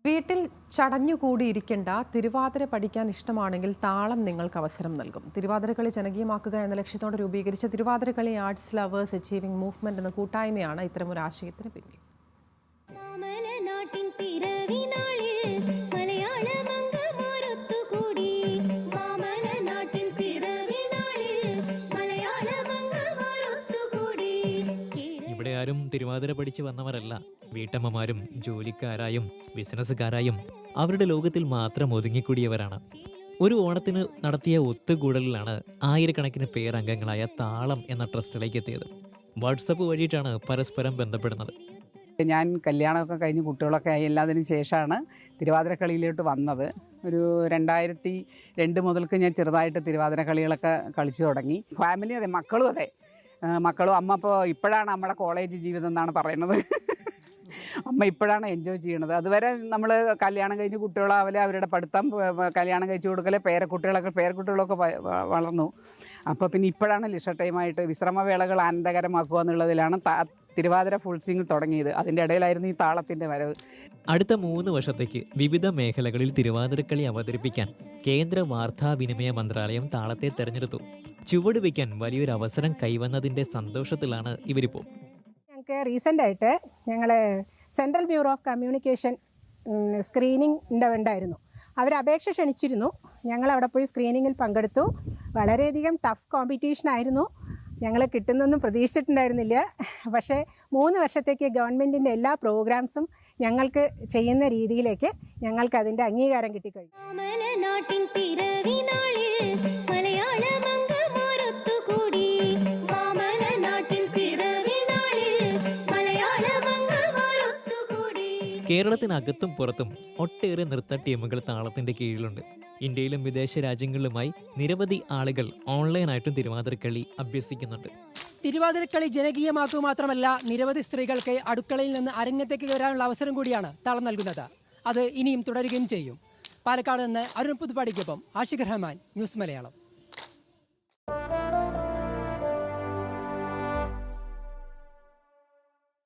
വീട്ടിൽ ചടഞ്ഞുകൂടിയിരിക്കേണ്ട തിരുവാതിര പഠിക്കാൻ ഇഷ്ടമാണെങ്കിൽ താളം നിങ്ങൾക്ക് അവസരം നൽകും. തിരുവാതിരക്കളി ജനകീയമാക്കുക എന്ന ലക്ഷ്യത്തോടെ രൂപീകരിച്ച Thiruvathirakali arts lovers achieving movement എന്ന കൂട്ടായ്മയാണ് ഇത്തരമൊരു ആശയത്തിന് പിന്നിൽ. ഇവിടെ ആരും തിരുവാതിര പഠിച്ച് വന്നവരല്ല. വീട്ടമ്മമാരും ജോലിക്കാരായും ബിസിനസ്സുകാരായും അവരുടെ ലോകത്തിൽ മാത്രം ഒതുങ്ങിക്കൂടിയവരാണ്. ഒരു ഓണത്തിന് നടത്തിയ ഒത്തുകൂടലിലാണ് ആയിരക്കണക്കിന് പേരംഗങ്ങളായ താളം എന്ന ട്രസ്റ്റിലേക്ക് എത്തിയത്. വാട്സപ്പ് വഴിയിട്ടാണ് പരസ്പരം ബന്ധപ്പെടുന്നത്. ഞാൻ കല്യാണമൊക്കെ കഴിഞ്ഞ് കുട്ടികളൊക്കെ ആയി എല്ലാത്തിനും ശേഷമാണ് തിരുവാതിരക്കളിയിലോട്ട് വന്നത്. ഒരു 2002 മുതൽക്ക് ഞാൻ ചെറുതായിട്ട് തിരുവാതിരക്കളികളൊക്കെ കളിച്ചു തുടങ്ങി. ഫാമിലി അതെ, മക്കളും അതെ. മക്കളും അമ്മ ഇപ്പോഴാണ് നമ്മുടെ കോളേജ് ജീവിതം എന്നാണ് പറയുന്നത്. അമ്മ ഇപ്പോഴാണ് എൻജോയ് ചെയ്യണത്. അതുവരെ നമ്മൾ കല്യാണം കഴിഞ്ഞ് കുട്ടികളാവലെ, അവരുടെ പഠിത്തം, കല്യാണം കഴിച്ചു കൊടുക്കൽ, പേരക്കുട്ടികളൊക്കെ വളർന്നു. അപ്പോൾ പിന്നെ ഇപ്പോഴാണ് ലിഷർ ടൈമായിട്ട് വിശ്രമവേളകൾ ആനന്ദകരമാക്കുക എന്നുള്ളതിലാണ് തിരുവാതിര ഫുൾ സ്വിംഗ് തുടങ്ങിയത്. അതിൻ്റെ ഇടയിലായിരുന്നു ഈ താളത്തിൻ്റെ വരവ്. അടുത്ത 3 വർഷത്തേക്ക് വിവിധ മേഖലകളിൽ തിരുവാതിരക്കളി അവതരിപ്പിക്കാൻ കേന്ദ്ര വാർത്താവിനിമയ മന്ത്രാലയം താളത്തെ തെരഞ്ഞെടുത്തു. ചുവട് വയ്ക്കാൻ വലിയൊരു അവസരം കൈവന്നതിൻ്റെ സന്തോഷത്തിലാണ് ഇവരിപ്പോൾ. ഞങ്ങൾക്ക് റീസെൻ്റായിട്ട് ഞങ്ങൾ central bureau of communication screening ഉണ്ടായിരുന്നു. അവർ അപേക്ഷ ക്ഷണിച്ചിരുന്നു. ഞങ്ങൾ അവിടെ പോയി സ്ക്രീനിങ്ങിൽ പങ്കെടുത്തു. വളരെയധികം ടഫ് കോമ്പറ്റീഷനായിരുന്നു. ഞങ്ങൾ കിട്ടുന്നൊന്നും പ്രതീക്ഷിച്ചിട്ടുണ്ടായിരുന്നില്ല. പക്ഷേ 3 വർഷത്തേക്ക് ഗവൺമെൻറ്റിൻ്റെ എല്ലാ പ്രോഗ്രാംസും ഞങ്ങൾക്ക് ചെയ്യുന്ന രീതിയിലേക്ക് ഞങ്ങൾക്ക് അതിൻ്റെ അംഗീകാരം കിട്ടിക്കഴിഞ്ഞു. കേരളത്തിനകത്തും പുറത്തും ഒട്ടേറെ നൃത്ത ടീമുകൾ താളത്തിന്റെ കീഴിലുണ്ട്. ഇന്ത്യയിലും വിദേശ രാജ്യങ്ങളിലുമായി നിരവധി ആളുകൾ ഓൺലൈനായിട്ടും തിരുവാതിരക്കളി അഭ്യസിക്കുന്നുണ്ട്. തിരുവാതിരക്കളി ജനകീയമാക്കുക മാത്രമല്ല, നിരവധി സ്ത്രീകൾക്ക് അടുക്കളയിൽ നിന്ന് അരങ്ങത്തേക്ക് വരാനുള്ള അവസരം കൂടിയാണ് താളം നൽകുന്നത്. അത് ഇനിയും തുടരുകയും ചെയ്യും. പാലക്കാട് നിന്ന് അരുൺ പുതുപ്പാടിക്കൊപ്പം ആഷിഖ് റഹ്മാൻ, ന്യൂസ് മലയാളം.